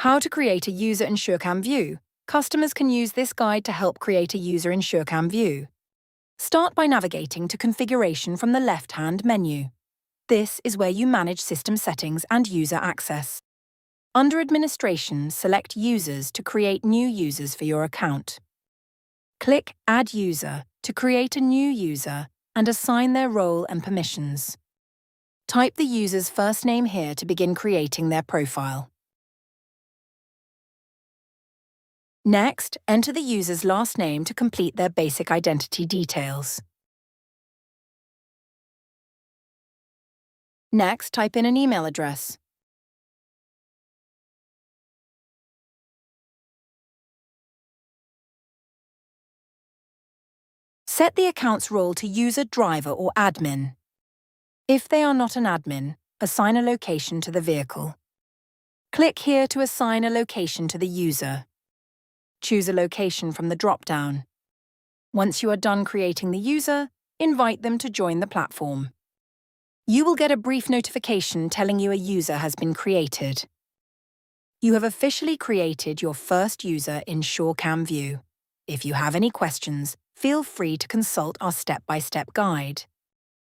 How to create a user in SureCam View. Customers can use this guide to help create a user in SureCam View. Start by navigating to Configuration from the left-hand menu. This is where you manage system settings and user access. Under Administration, select Users to create new users for your account. Click Add User to create a new user and assign their role and permissions. Type the user's first name here to begin creating their profile. Next, enter the user's last name to complete their basic identity details. Next, type in an email address. Set the account's role to user, driver, or admin. If they are not an admin, assign a location to the vehicle. Click here to assign a location to the user. Choose a location from the drop-down. Once you are done creating the user, invite them to join the platform. You will get a brief notification telling you a user has been created. You have officially created your first user in SureCam View. If you have any questions, feel free to consult our step-by-step guide.